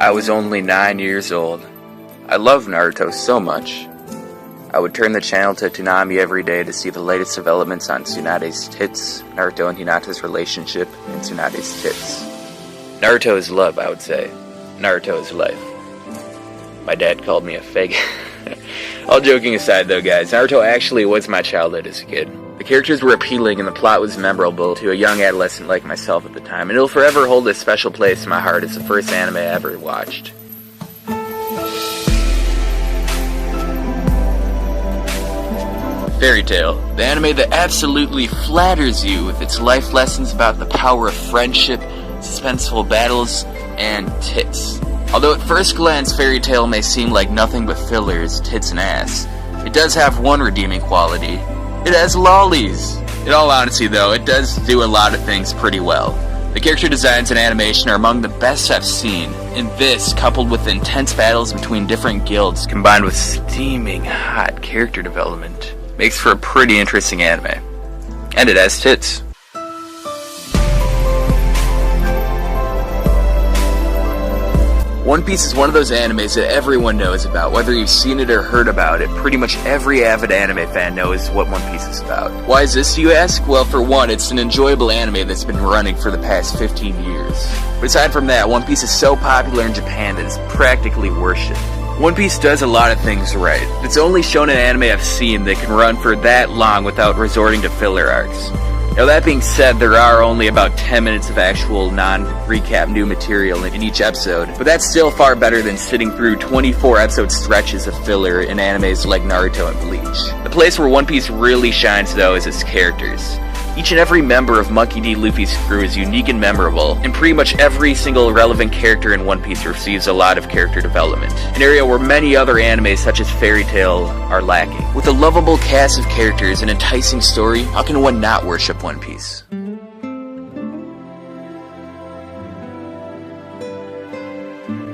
I was only 9 years old. I loved Naruto so much. I would turn the channel to Toonami every day to see the latest developments on Tsunade's tits, Naruto and Hinata's relationship, and Tsunade's tits. Naruto is love, I would say. Naruto is life. My dad called me a faggot. All joking aside though, guys, Naruto actually was my childhood as a kid. The characters were appealing and the plot was memorable to a young adolescent like myself at the time, and it'll forever hold a special place in my heart as the first anime I ever watched. Fairy Tail, the anime that absolutely flatters you with its life lessons about the power of friendship, suspenseful battles, and tits. Although at first glance Fairy Tail may seem like nothing but fillers, tits, and ass, it does have one redeeming quality. It has lollies! In all honesty though, it does do a lot of things pretty well. The character designs and animation are among the best I've seen, and this, coupled with intense battles between different guilds, combined with steaming hot character development, makes for a pretty interesting anime. And it has tits. One Piece is one of those animes that everyone knows about, whether you've seen it or heard about it. Pretty much every avid anime fan knows what One Piece is about. Why is this, you ask? Well, for one, it's an enjoyable anime that's been running for the past 15 years. But aside from that, One Piece is so popular in Japan that it's practically worshipped. One Piece does a lot of things right. It's the only shonen anime I've seen that can run for that long without resorting to filler arcs. Now that being said, there are only about 10 minutes of actual non-recap new material in each episode, but that's still far better than sitting through 24 episode stretches of filler in animes like Naruto and Bleach. The place where One Piece really shines though is its characters. Each and every member of Monkey D. Luffy's crew is unique and memorable, and pretty much every single relevant character in One Piece receives a lot of character development, an area where many other animes such as Fairy Tail are lacking. With a lovable cast of characters and enticing story, how can one not worship One Piece?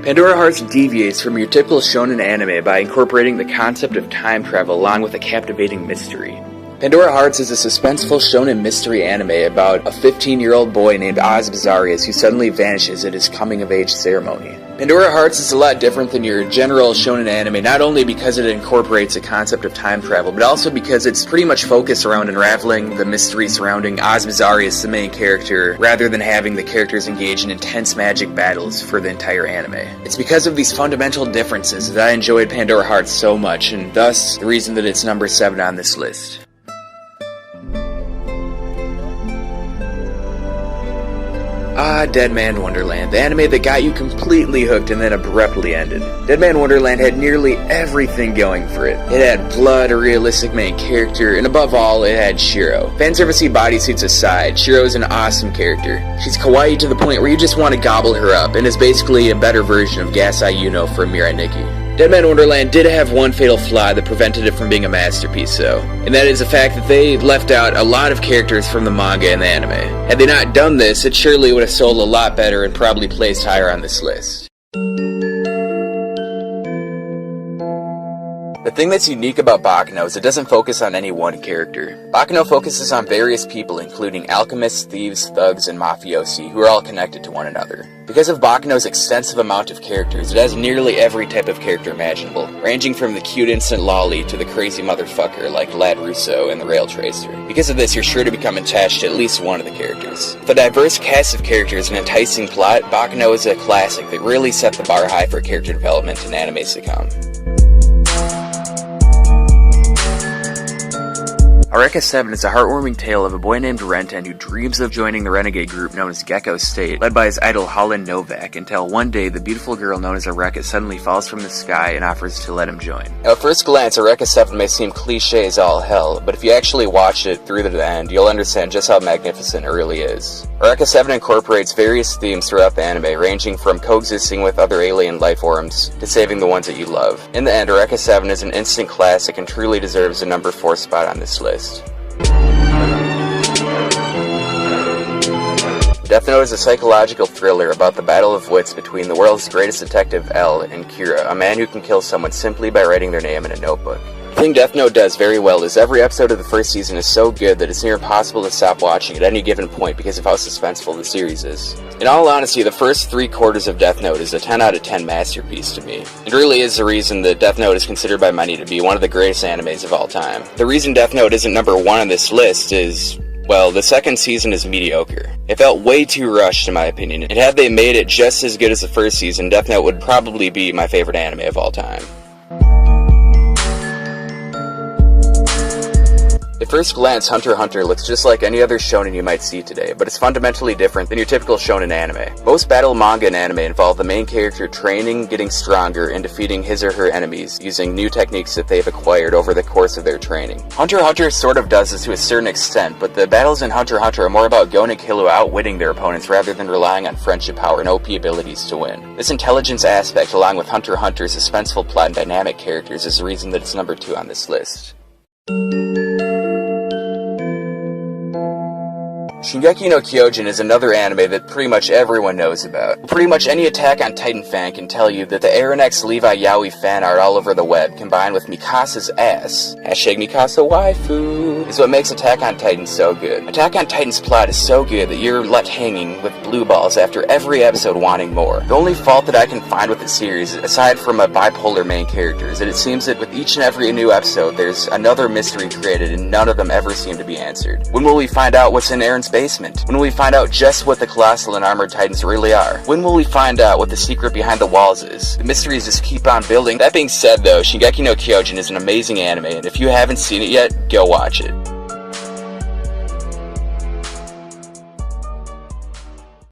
Pandora Hearts deviates from your typical shonen anime by incorporating the concept of time travel along with a captivating mystery. Pandora Hearts is a suspenseful shonen mystery anime about a 15-year-old boy named Oz Bizarrius who suddenly vanishes at his coming-of-age ceremony. Pandora Hearts is a lot different than your general shonen anime, not only because it incorporates a concept of time travel, but also because it's pretty much focused around unraveling the mystery surrounding Oz Bizarrius, the main character, rather than having the characters engage in intense magic battles for the entire anime. It's because of these fundamental differences that I enjoyed Pandora Hearts so much, and thus the reason that it's number 7 on this list. Dead Man Wonderland, the anime that got you completely hooked and then abruptly ended. Dead Man Wonderland had nearly everything going for it. It had blood, a realistic main character, and above all, it had Shiro. Fanservice bodysuits aside, Shiro is an awesome character. She's kawaii to the point where you just want to gobble her up, and is basically a better version of Gasai Yuno from Mirai Nikki. Dead Man Wonderland did have one fatal flaw that prevented it from being a masterpiece though, and that is the fact that they left out a lot of characters from the manga and the anime. Had they not done this, it surely would have sold a lot better and probably placed higher on this list. The thing that's unique about Baccano is it doesn't focus on any one character. Baccano focuses on various people including alchemists, thieves, thugs, and mafiosi who are all connected to one another. Because of Baccano's extensive amount of characters, it has nearly every type of character imaginable, ranging from the cute instant lolly to the crazy motherfucker like Lad Russo and the Rail Tracer. Because of this, you're sure to become attached to at least one of the characters. With a diverse cast of characters and enticing plot, Baccano is a classic that really set the bar high for character development in animes to come. Eureka 7 is a heartwarming tale of a boy named Renten who dreams of joining the renegade group known as Gecko State, led by his idol Holland Novak, until one day the beautiful girl known as Eureka suddenly falls from the sky and offers to let him join. Now at first glance, Eureka 7 may seem cliche as all hell, but if you actually watch it through to the end, you'll understand just how magnificent it really is. Eureka 7 incorporates various themes throughout the anime, ranging from coexisting with other alien life forms to saving the ones that you love. In the end, Eureka 7 is an instant classic and truly deserves a number 4 spot on this list. Death Note is a psychological thriller about the battle of wits between the world's greatest detective L and Kira, a man who can kill someone simply by writing their name in a notebook. The thing Death Note does very well is every episode of the first season is so good that it's near impossible to stop watching at any given point because of how suspenseful the series is. In all honesty, the first 3/4 of Death Note is a 10 out of 10 masterpiece to me. It really is the reason that Death Note is considered by many to be one of the greatest animes of all time. The reason Death Note isn't number 1 on this list is, well, the second season is mediocre. It felt way too rushed in my opinion, and had they made it just as good as the first season, Death Note would probably be my favorite anime of all time. At first glance, Hunter x Hunter looks just like any other shonen you might see today, but it's fundamentally different than your typical shonen anime. Most battle manga and anime involve the main character training, getting stronger, and defeating his or her enemies using new techniques that they've acquired over the course of their training. Hunter x Hunter sort of does this to a certain extent, but the battles in Hunter x Hunter are more about Gon and Killua outwitting their opponents rather than relying on friendship power and OP abilities to win. This intelligence aspect, along with Hunter x Hunter's suspenseful plot and dynamic characters, is the reason that it's number 2 on this list. Shingeki no Kyojin is another anime that pretty much everyone knows about. Pretty much any Attack on Titan fan can tell you that the Eren X Levi Yaoi fan art all over the web, combined with Mikasa's ass, #Mikasa waifu, is what makes Attack on Titan so good. Attack on Titan's plot is so good that you're left hanging with blue balls after every episode wanting more. The only fault that I can find with the series, aside from a bipolar main character, is that it seems that with each and every new episode there's another mystery created and none of them ever seem to be answered. When will we find out what's in Eren's basement? When will we find out just what the Colossal and Armored Titans really are? When will we find out what the secret behind the walls is? The mysteries just keep on building. That being said though, Shingeki no Kyojin is an amazing anime, and if you haven't seen it yet, go watch it.